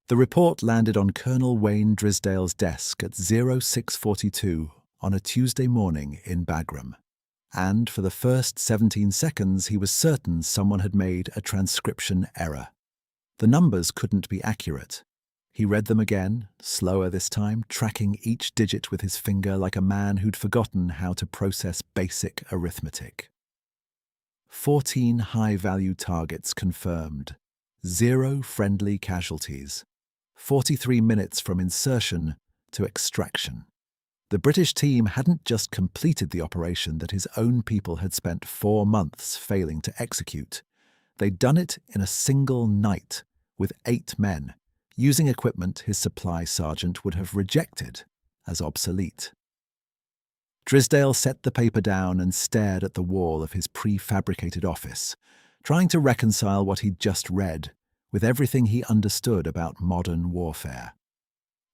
The report landed on Colonel Wayne Drisdale's desk at 0642 on a Tuesday morning in Bagram, and for the first 17 seconds he was certain someone had made a transcription error. The numbers couldn't be accurate. He read them again, slower this time, tracking each digit with his finger like a man who'd forgotten how to process basic arithmetic. 14 high-value targets confirmed, 0 friendly casualties, 43 minutes from insertion to extraction. The British team hadn't just completed the operation that his own people had spent 4 months failing to execute. They'd done it in a single night, with 8 men, using equipment his supply sergeant would have rejected as obsolete. Drisdale set the paper down and stared at the wall of his prefabricated office, trying to reconcile what he'd just read with everything he understood about modern warfare.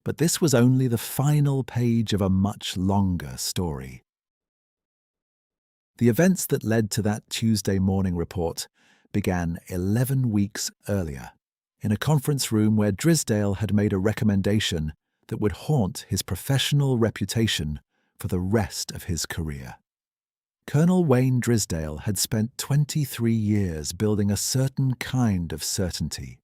But this was only the final page of a much longer story. The events that led to that Tuesday morning report began 11 weeks earlier, in a conference room where Drisdale had made a recommendation that would haunt his professional reputation for the rest of his career. Colonel Wayne Drisdale had spent 23 years building a certain kind of certainty.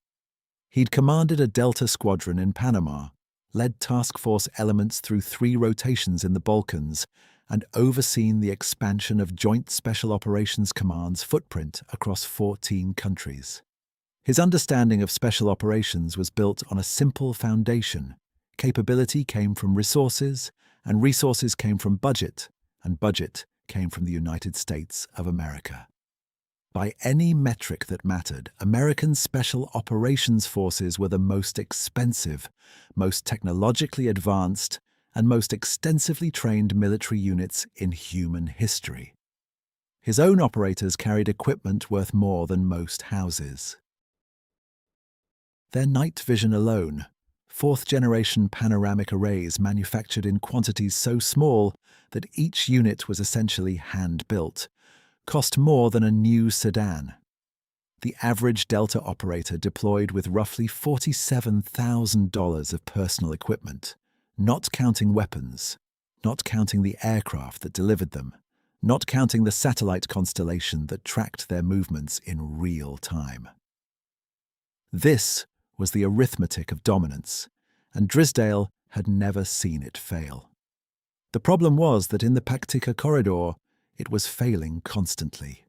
He'd commanded a Delta squadron in Panama, led task force elements through 3 rotations in the Balkans, and overseen the expansion of Joint Special Operations Command's footprint across 14 countries. His understanding of special operations was built on a simple foundation. Capability came from resources, and resources came from budget, and budget came from the United States of America. By any metric that mattered, American Special Operations Forces were the most expensive, most technologically advanced, and most extensively trained military units in human history. His own operators carried equipment worth more than most houses. Their night vision alone, 4th-generation panoramic arrays manufactured in quantities so small that each unit was essentially hand-built, cost more than a new sedan. The average Delta operator deployed with roughly $47,000 of personal equipment, not counting weapons, not counting the aircraft that delivered them, not counting the satellite constellation that tracked their movements in real time. This was the arithmetic of dominance, and Drisdale had never seen it fail. The problem was that in the Paktika corridor, it was failing constantly.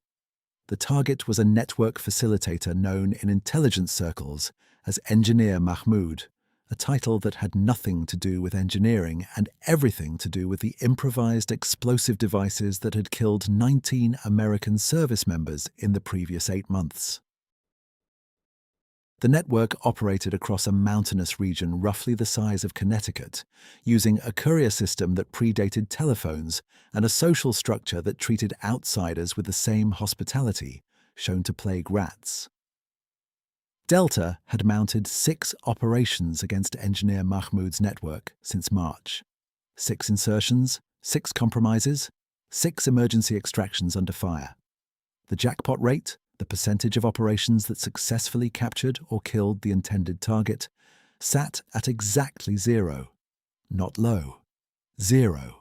The target was a network facilitator known in intelligence circles as Engineer Mahmoud, a title that had nothing to do with engineering and everything to do with the improvised explosive devices that had killed 19 American service members in the previous 8 months. The network operated across a mountainous region roughly the size of Connecticut, using a courier system that predated telephones and a social structure that treated outsiders with the same hospitality shown to plague rats. Delta had mounted 6 operations against Engineer Mahmoud's network since March. 6 insertions, 6 compromises, 6 emergency extractions under fire. The jackpot rate, the percentage of operations that successfully captured or killed the intended target, sat at exactly 0. Not low. 0.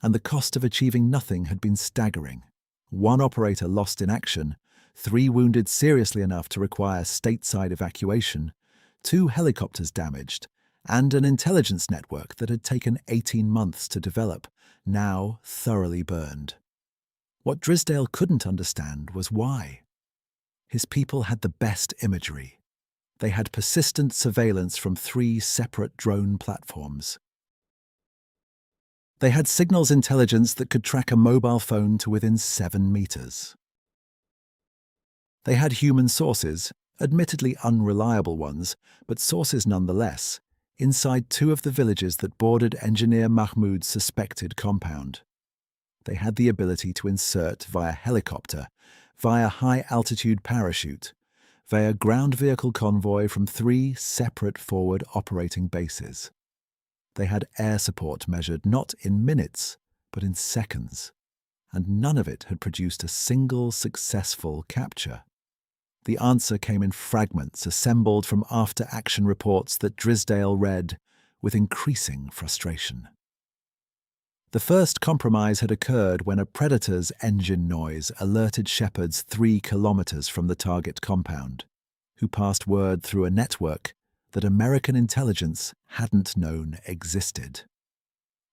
And the cost of achieving nothing had been staggering. 1 operator lost in action, 3 wounded seriously enough to require stateside evacuation, 2 helicopters damaged, and an intelligence network that had taken 18 months to develop, now thoroughly burned. What Drisdale couldn't understand was why. His people had the best imagery. They had persistent surveillance from 3 separate drone platforms. They had signals intelligence that could track a mobile phone to within 7 meters. They had human sources, admittedly unreliable ones, but sources nonetheless, inside 2 of the villages that bordered Engineer Mahmoud's suspected compound. They had the ability to insert via helicopter, via high-altitude parachute, via ground vehicle convoy from 3 separate forward operating bases. They had air support measured not in minutes, but in seconds, and none of it had produced a single successful capture. The answer came in fragments assembled from after-action reports that Drisdale read with increasing frustration. The first compromise had occurred when a Predator's engine noise alerted shepherds 3 kilometers from the target compound, who passed word through a network that American intelligence hadn't known existed.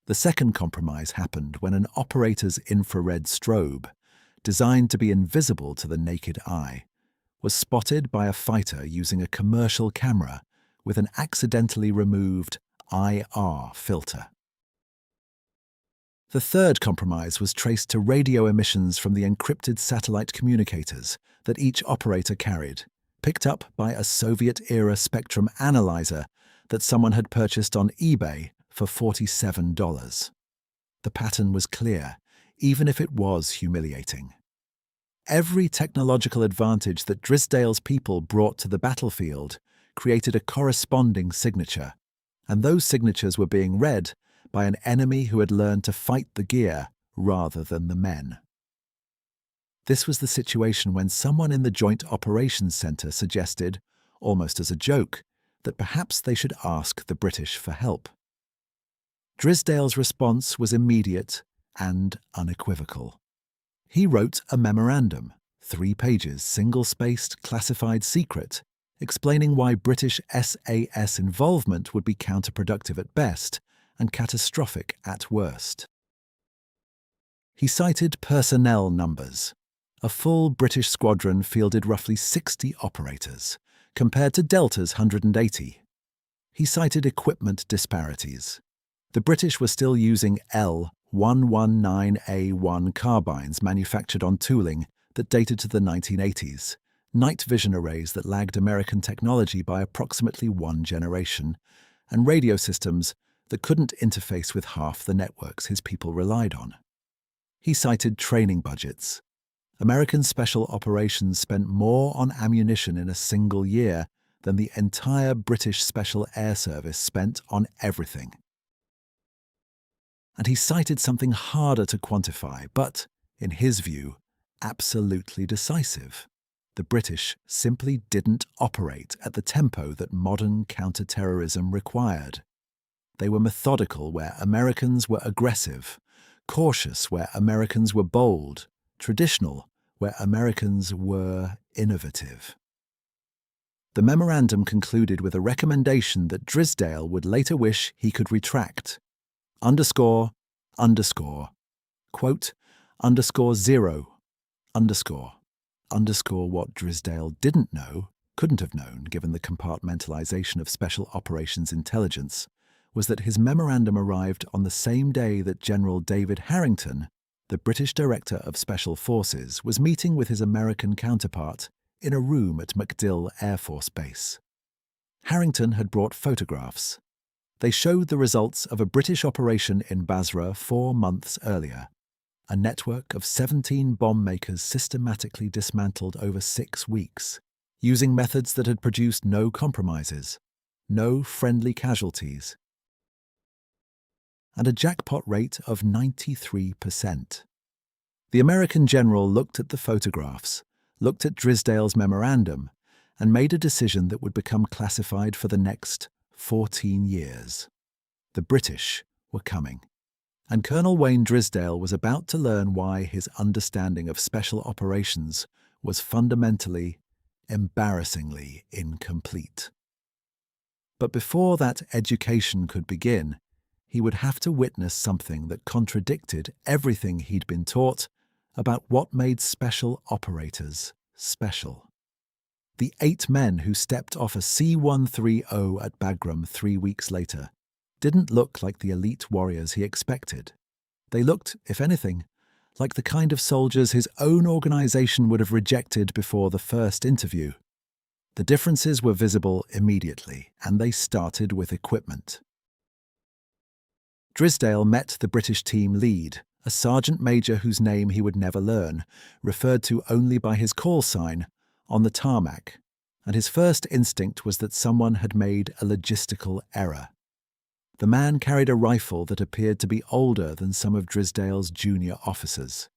The second compromise happened when an operator's infrared strobe, designed to be invisible to the naked eye, was spotted by a fighter using a commercial camera with an accidentally removed IR filter. The third compromise was traced to radio emissions from the encrypted satellite communicators that each operator carried, picked up by a Soviet-era spectrum analyzer that someone had purchased on eBay for $47. The pattern was clear, even if it was humiliating. Every technological advantage that Drisdale's people brought to the battlefield created a corresponding signature, and those signatures were being read by an enemy who had learned to fight the gear rather than the men. This was the situation when someone in the Joint Operations Centre suggested, almost as a joke, that perhaps they should ask the British for help. Drisdale's response was immediate and unequivocal. He wrote a memorandum, 3 pages, single-spaced, classified secret, explaining why British SAS involvement would be counterproductive at best and catastrophic at worst. He cited personnel numbers. A full British squadron fielded roughly 60 operators, compared to Delta's 180. He cited equipment disparities. The British were still using L119A1 carbines manufactured on tooling that dated to the 1980s, night vision arrays that lagged American technology by approximately 1 generation, and radio systems that couldn't interface with half the networks his people relied on. He cited training budgets. American Special Operations spent more on ammunition in a single year than the entire British Special Air Service spent on everything. And he cited something harder to quantify, but, in his view, absolutely decisive. The British simply didn't operate at the tempo that modern counter-terrorism required. They were methodical where Americans were aggressive, cautious where Americans were bold, traditional where Americans were innovative. The memorandum concluded with a recommendation that Drisdale would later wish he could retract. Underscore, quote, _0, underscore what Drisdale didn't know, couldn't have known given the compartmentalization of Special Operations intelligence, was that his memorandum arrived on the same day that General David Harrington, the British Director of Special Forces, was meeting with his American counterpart in a room at MacDill Air Force Base. Harrington had brought photographs. They showed the results of a British operation in Basra 4 months earlier, a network of 17 bomb makers systematically dismantled over 6 weeks, using methods that had produced no compromises, no friendly casualties, and a jackpot rate of 93%. The American general looked at the photographs, looked at Drisdale's memorandum, and made a decision that would become classified for the next 14 years. The British were coming, and Colonel Wayne Drisdale was about to learn why his understanding of special operations was fundamentally, embarrassingly incomplete. But before that education could begin, he would have to witness something that contradicted everything he'd been taught about what made special operators special. The 8 men who stepped off a C-130 at Bagram 3 weeks later didn't look like the elite warriors he expected. They looked, if anything, like the kind of soldiers his own organization would have rejected before the first interview. The differences were visible immediately, and they started with equipment. Drisdale met the British team lead, a sergeant major whose name he would never learn, referred to only by his call sign, on the tarmac, and his first instinct was that someone had made a logistical error. The man carried a rifle that appeared to be older than some of Drisdale's junior officers.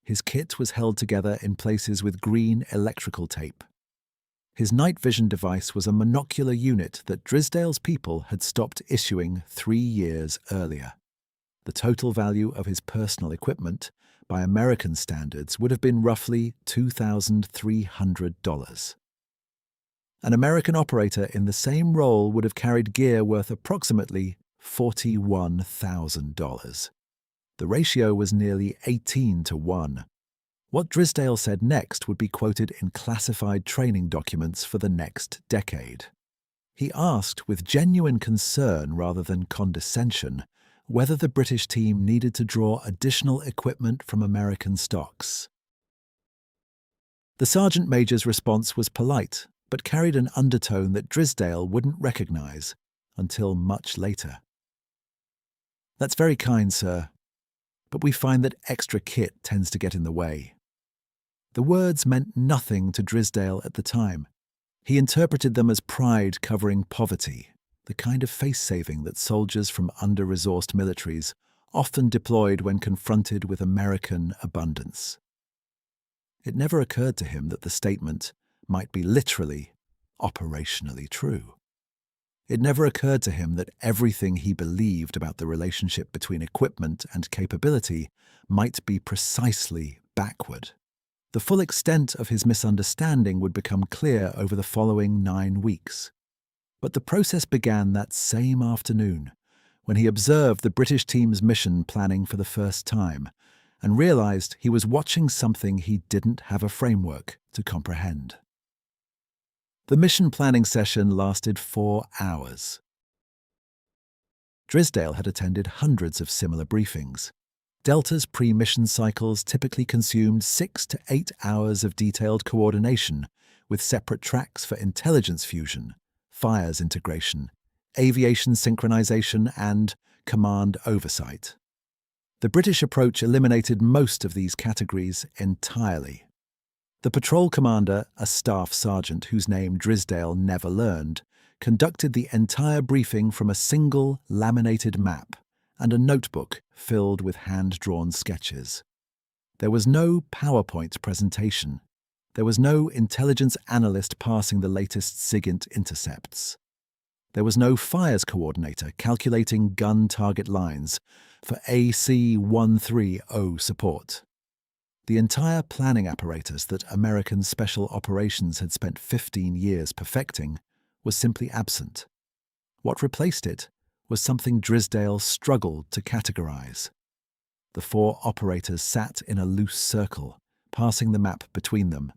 His kit was held together in places with green electrical tape, His night vision device was a monocular unit that Drisdale's people had stopped issuing 3 years earlier. The total value of his personal equipment, by American standards, would have been roughly $2,300. An American operator in the same role would have carried gear worth approximately $41,000. The ratio was nearly 18 to 1. What Drisdale said next would be quoted in classified training documents for the next decade. He asked, with genuine concern rather than condescension, whether the British team needed to draw additional equipment from American stocks. The sergeant major's response was polite, but carried an undertone that Drisdale wouldn't recognise until much later. "That's very kind, sir, but we find that extra kit tends to get in the way." The words meant nothing to Drisdale at the time. He interpreted them as pride covering poverty, the kind of face-saving that soldiers from under-resourced militaries often deployed when confronted with American abundance. It never occurred to him that the statement might be literally, operationally true. It never occurred to him that everything he believed about the relationship between equipment and capability might be precisely backward. The full extent of his misunderstanding would become clear over the following 9 weeks. But the process began that same afternoon, when he observed the British team's mission planning for the first time, and realized he was watching something he didn't have a framework to comprehend. The mission planning session lasted 4 hours. Drisdale had attended hundreds of similar briefings. Delta's pre-mission cycles typically consumed 6 to 8 hours of detailed coordination, with separate tracks for intelligence fusion, fires integration, aviation synchronization, and command oversight. The British approach eliminated most of these categories entirely. The patrol commander, a staff sergeant whose name Drisdale never learned, conducted the entire briefing from a single laminated map and a notebook filled with hand-drawn sketches. There was no PowerPoint presentation. There was no intelligence analyst passing the latest SIGINT intercepts. There was no fires coordinator calculating gun target lines for AC-130 support. The entire planning apparatus that American Special Operations had spent 15 years perfecting was simply absent. What replaced it was something Drisdale struggled to categorize. The 4 operators sat in a loose circle, passing the map between them,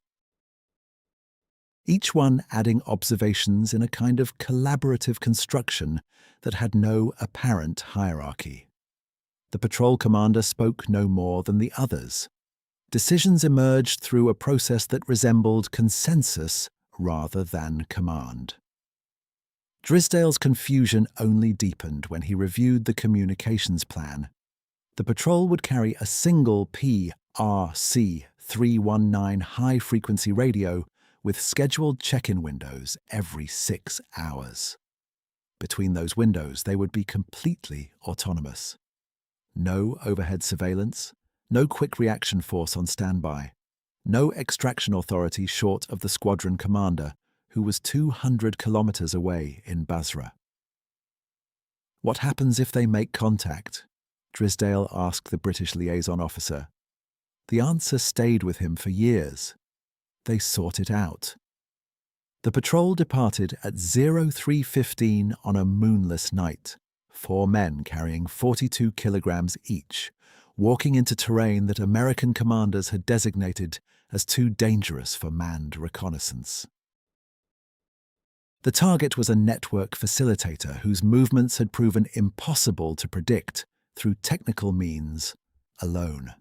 each one adding observations in a kind of collaborative construction that had no apparent hierarchy. The patrol commander spoke no more than the others. Decisions emerged through a process that resembled consensus rather than command. Drisdale's confusion only deepened when he reviewed the communications plan. The patrol would carry a single PRC-319 high-frequency radio with scheduled check-in windows every 6 hours. Between those windows, they would be completely autonomous. No overhead surveillance, no quick reaction force on standby, no extraction authority short of the squadron commander, who was 200 kilometers away in Basra. "What happens if they make contact?" Drisdale asked the British liaison officer. The answer stayed with him for years. They sought it out. The patrol departed at 03:15 on a moonless night, 4 men carrying 42 kilograms each, walking into terrain that American commanders had designated as too dangerous for manned reconnaissance. The target was a network facilitator whose movements had proven impossible to predict through technical means alone.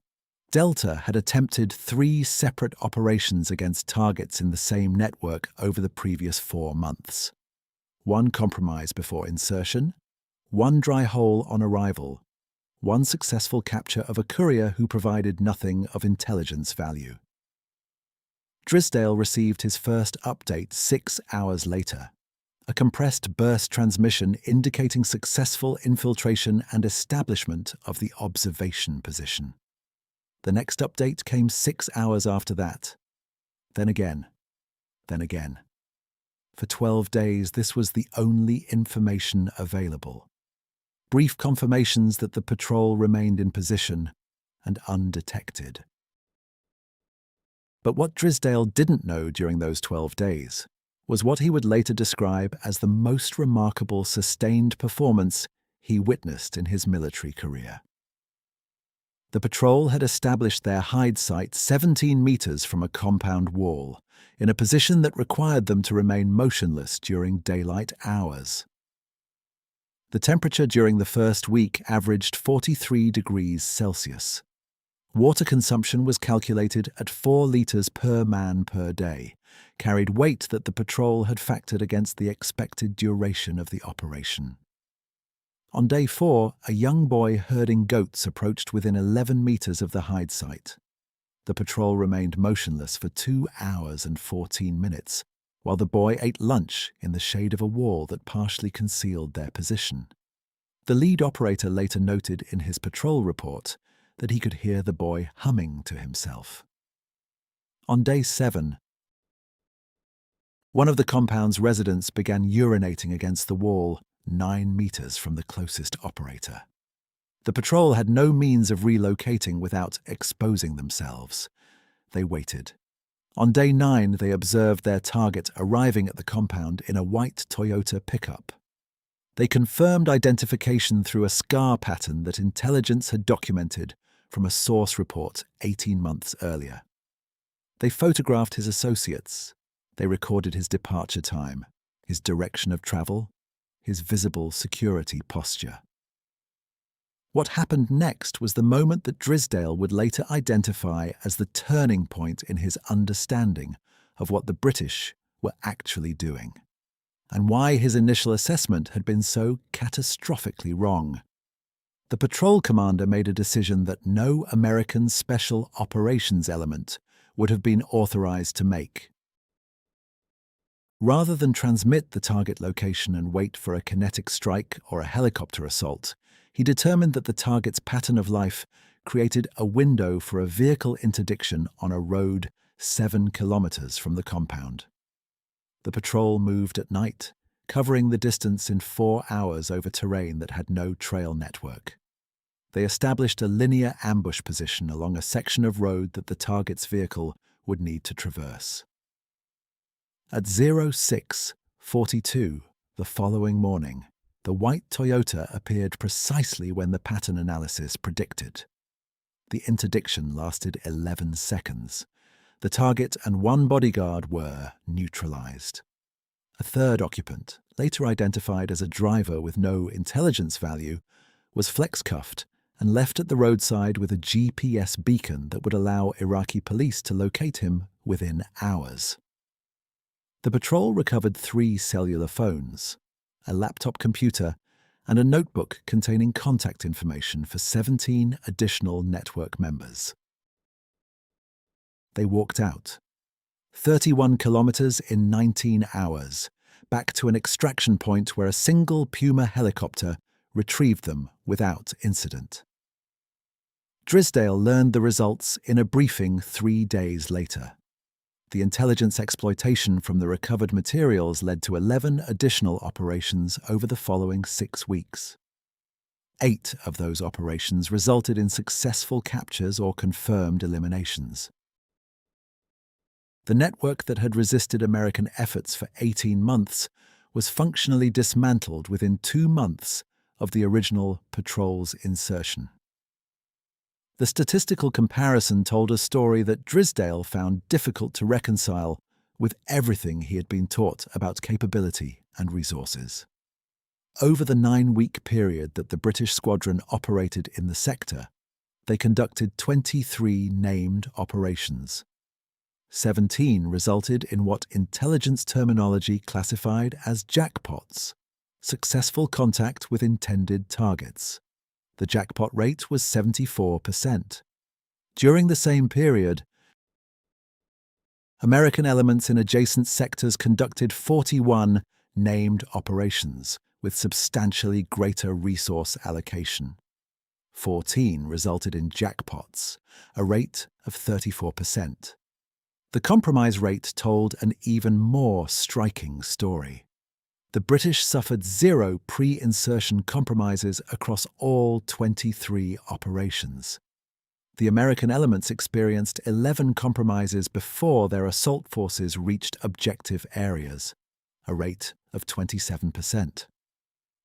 Delta had attempted 3 separate operations against targets in the same network over the previous 4 months. 1 compromise before insertion, 1 dry hole on arrival, 1 successful capture of a courier who provided nothing of intelligence value. Drisdale received his first update 6 hours later, a compressed burst transmission indicating successful infiltration and establishment of the observation position. The next update came 6 hours after that. Then again. Then again. For 12 days, this was the only information available. Brief confirmations that the patrol remained in position and undetected. But what Drisdale didn't know during those 12 days was what he would later describe as the most remarkable sustained performance he witnessed in his military career. The patrol had established their hide site 17 meters from a compound wall, in a position that required them to remain motionless during daylight hours. The temperature during the first week averaged 43 degrees Celsius. Water consumption was calculated at 4 litres per man per day, carried weight that the patrol had factored against the expected duration of the operation. On day 4, a young boy herding goats approached within 11 metres of the hide site. The patrol remained motionless for 2 hours and 14 minutes, while the boy ate lunch in the shade of a wall that partially concealed their position. The lead operator later noted in his patrol report that he could hear the boy humming to himself. On day 7, one of the compound's residents began urinating against the wall 9 meters from the closest operator. The patrol had no means of relocating without exposing themselves. They waited. On day 9, they observed their target arriving at the compound in a white Toyota pickup. They confirmed identification through a scar pattern that intelligence had documented from a source report 18 months earlier. They photographed his associates. They recorded his departure time, his direction of travel, his visible security posture. What happened next was the moment that Drisdale would later identify as the turning point in his understanding of what the British were actually doing, and why his initial assessment had been so catastrophically wrong. The patrol commander made a decision that no American special operations element would have been authorized to make. Rather than transmit the target location and wait for a kinetic strike or a helicopter assault, he determined that the target's pattern of life created a window for a vehicle interdiction on a road 7 kilometers from the compound. The patrol moved at night, covering the distance in 4 hours over terrain that had no trail network. They established a linear ambush position along a section of road that the target's vehicle would need to traverse. At 06:42 the following morning, the white Toyota appeared precisely when the pattern analysis predicted. The interdiction lasted 11 seconds. The target and one bodyguard were neutralized. A third occupant, later identified as a driver with no intelligence value, was flex-cuffed and left at the roadside with a GPS beacon that would allow Iraqi police to locate him within hours. The patrol recovered 3 cellular phones, a laptop computer, and a notebook containing contact information for 17 additional network members. They walked out, 31 kilometers in 19 hours, back to an extraction point where a single Puma helicopter retrieved them without incident. Drisdale learned the results in a briefing 3 days later. The intelligence exploitation from the recovered materials led to 11 additional operations over the following 6 weeks. 8 of those operations resulted in successful captures or confirmed eliminations. The network that had resisted American efforts for 18 months was functionally dismantled within 2 months of the original patrol's insertion. The statistical comparison told a story that Drisdale found difficult to reconcile with everything he had been taught about capability and resources. Over the 9-week period that the British squadron operated in the sector, they conducted 23 named operations. 17 resulted in what intelligence terminology classified as jackpots, successful contact with intended targets. The jackpot rate was 74%. During the same period, American elements in adjacent sectors conducted 41 named operations with substantially greater resource allocation. 14 resulted in jackpots, a rate of 34%. The compromise rate told an even more striking story. The British suffered 0 pre-insertion compromises across all 23 operations. The American elements experienced 11 compromises before their assault forces reached objective areas, a rate of 27%.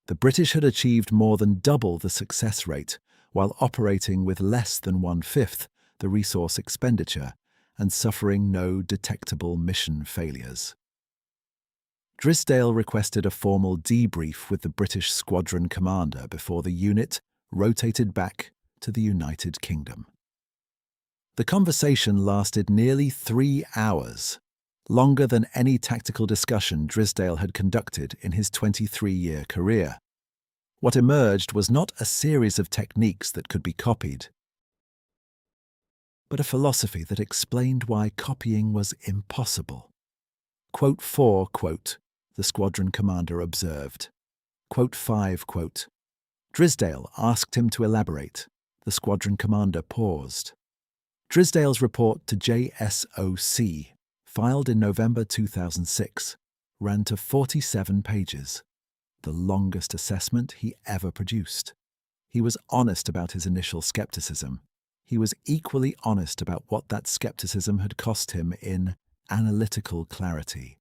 The British had achieved more than double the success rate while operating with less than 1/5 the resource expenditure and suffering no detectable mission failures. Drisdale requested a formal debrief with the British squadron commander before the unit rotated back to the United Kingdom. The conversation lasted nearly 3 hours, longer than any tactical discussion Drisdale had conducted in his 23-year career. What emerged was not a series of techniques that could be copied, but a philosophy that explained why copying was impossible. Quote 4, quote, the squadron commander observed. Quote 5, quote, Drisdale asked him to elaborate. The squadron commander paused. Drisdale's report to JSOC, filed in November 2006, ran to 47 pages, the longest assessment he ever produced. He was honest about his initial skepticism. He was equally honest about what that skepticism had cost him in analytical clarity.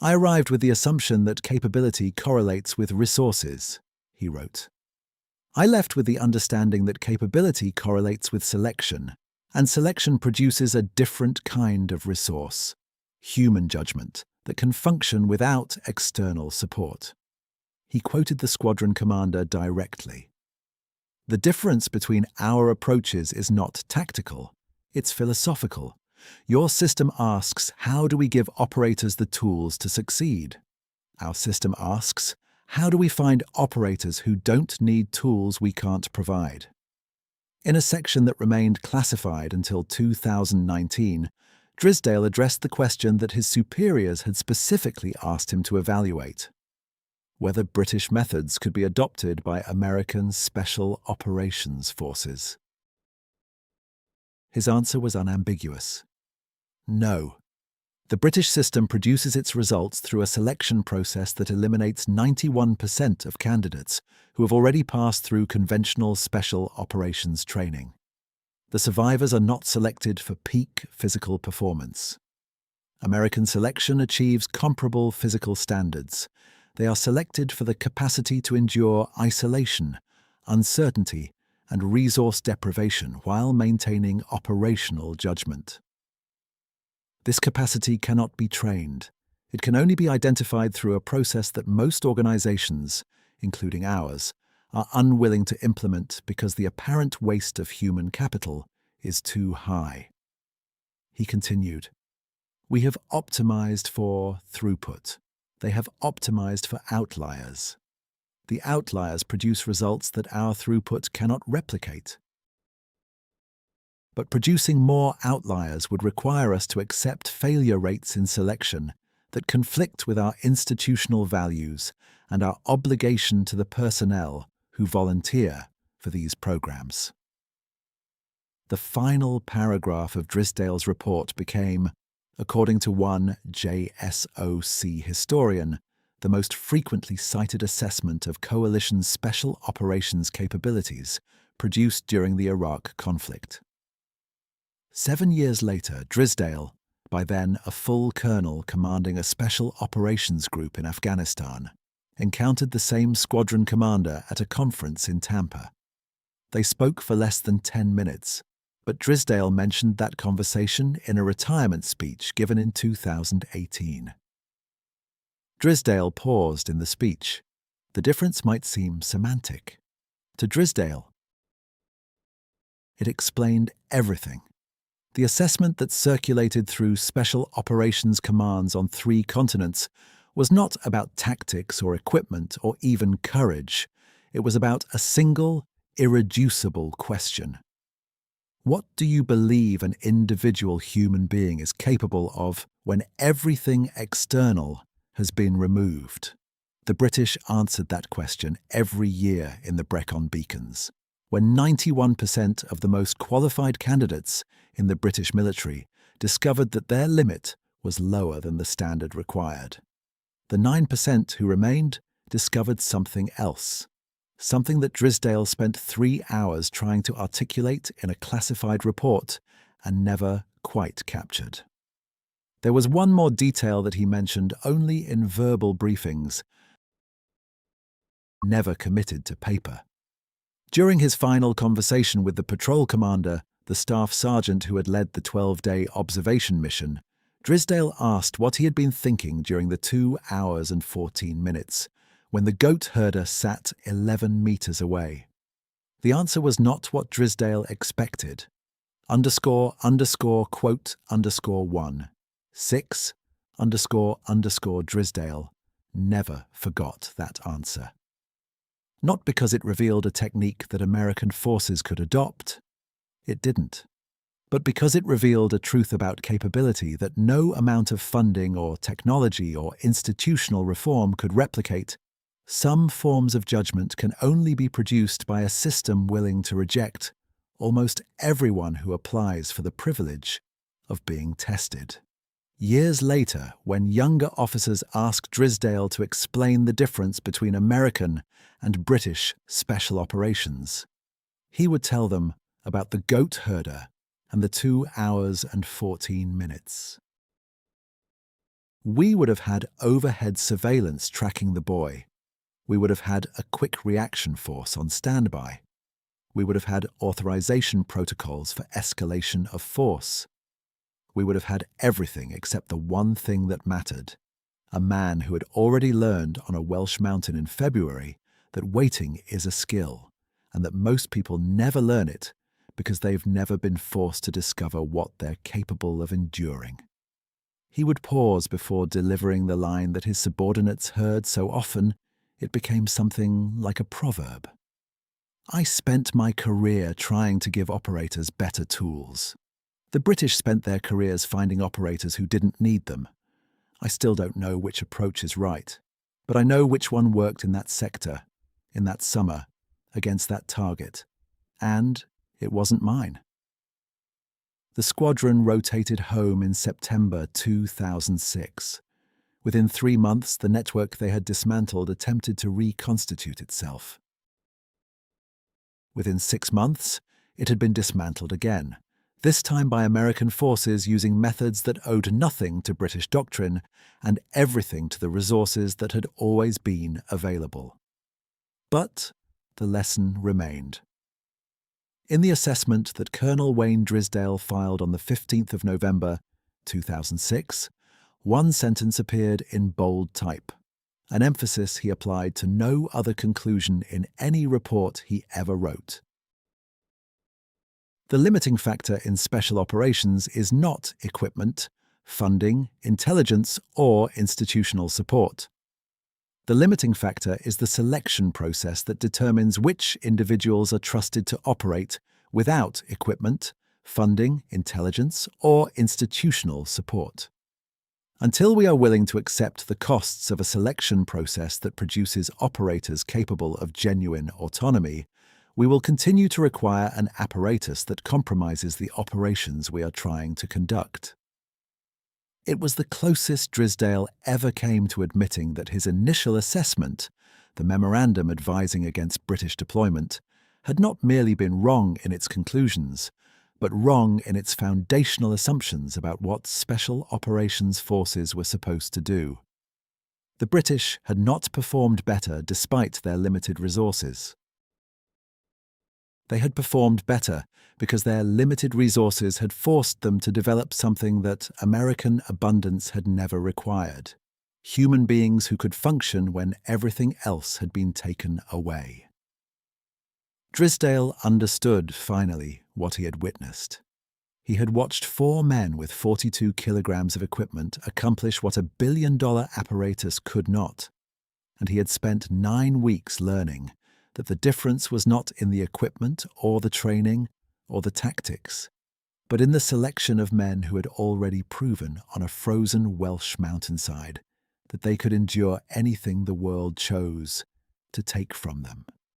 I arrived with the assumption that capability correlates with resources, he wrote. I left with the understanding that capability correlates with selection, and selection produces a different kind of resource, human judgment, that can function without external support. He quoted the squadron commander directly. The difference between our approaches is not tactical, it's philosophical. Your system asks, how do we give operators the tools to succeed? Our system asks, how do we find operators who don't need tools we can't provide? In a section that remained classified until 2019, Drisdale addressed the question that his superiors had specifically asked him to evaluate: whether British methods could be adopted by American Special Operations Forces. His answer was unambiguous. No. The British system produces its results through a selection process that eliminates 91% of candidates who have already passed through conventional special operations training. The survivors are not selected for peak physical performance. American selection achieves comparable physical standards. They are selected for the capacity to endure isolation, uncertainty, and resource deprivation while maintaining operational judgment. This capacity cannot be trained. It can only be identified through a process that most organizations, including ours, are unwilling to implement because the apparent waste of human capital is too high. He continued, we have optimized for throughput. They have optimized for outliers. The outliers produce results that our throughput cannot replicate. But producing more outliers would require us to accept failure rates in selection that conflict with our institutional values and our obligation to the personnel who volunteer for these programs. The final paragraph of Drisdale's report became, according to one JSOC historian, the most frequently cited assessment of coalition special operations capabilities produced during the Iraq conflict. 7 years later, Drisdale, by then a full colonel commanding a special operations group in Afghanistan, encountered the same squadron commander at a conference in Tampa. They spoke for less than 10 minutes, but Drisdale mentioned that conversation in a retirement speech given in 2018. Drisdale paused in the speech. The difference might seem semantic. To Drisdale, it explained everything. The assessment that circulated through Special Operations Commands on 3 continents was not about tactics or equipment or even courage. It was about a single, irreducible question. What do you believe an individual human being is capable of when everything external has been removed? The British answered that question every year in the Brecon Beacons. when 91% of the most qualified candidates in the British military discovered that their limit was lower than the standard required. The 9% who remained discovered something else, something that Drisdale spent 3 hours trying to articulate in a classified report and never quite captured. There was one more detail that he mentioned only in verbal briefings, never committed to paper. During his final conversation with the patrol commander, the staff sergeant who had led the 12-day observation mission, Drisdale asked what he had been thinking during the 2 hours and 14 minutes, when the goat herder sat 11 meters away. The answer was not what Drisdale expected. ___quote__1 6 Drisdale never forgot that answer. Not because it revealed a technique that American forces could adopt. It didn't. But because it revealed a truth about capability that no amount of funding or technology or institutional reform could replicate. Some forms of judgment can only be produced by a system willing to reject almost everyone who applies for the privilege of being tested. Years later, when younger officers asked Drisdale to explain the difference between American and British special operations, he would tell them about the goat herder and the 2 hours and 14 minutes. We would have had overhead surveillance tracking the boy. We would have had a quick reaction force on standby. We would have had authorization protocols for escalation of force. We would have had everything except the one thing that mattered. A man who had already learned on a Welsh mountain in February that waiting is a skill, and that most people never learn it because they've never been forced to discover what they're capable of enduring. He would pause before delivering the line that his subordinates heard so often it became something like a proverb. I spent my career trying to give operators better tools. The British spent their careers finding operators who didn't need them. I still don't know which approach is right, but I know which one worked in that sector, in that summer, against that target, and it wasn't mine. The squadron rotated home in September 2006. Within 3 months, the network they had dismantled attempted to reconstitute itself. Within 6 months, it had been dismantled again, this time by American forces using methods that owed nothing to British doctrine and everything to the resources that had always been available. But the lesson remained. In the assessment that Colonel Wayne Drisdale filed on the 15th of November 2006, one sentence appeared in bold type, an emphasis he applied to no other conclusion in any report he ever wrote. The limiting factor in special operations is not equipment, funding, intelligence, or institutional support. The limiting factor is the selection process that determines which individuals are trusted to operate without equipment, funding, intelligence, or institutional support. Until we are willing to accept the costs of a selection process that produces operators capable of genuine autonomy, we will continue to require an apparatus that compromises the operations we are trying to conduct. It was the closest Drisdale ever came to admitting that his initial assessment, the memorandum advising against British deployment, had not merely been wrong in its conclusions, but wrong in its foundational assumptions about what special operations forces were supposed to do. The British had not performed better despite their limited resources. They had performed better because their limited resources had forced them to develop something that American abundance had never required: human beings who could function when everything else had been taken away. Drisdale understood, finally, what he had witnessed. He had watched 4 men with 42 kilograms of equipment accomplish what a billion-dollar apparatus could not, and he had spent 9 weeks learning that the difference was not in the equipment or the training or the tactics, but in the selection of men who had already proven on a frozen Welsh mountainside that they could endure anything the world chose to take from them.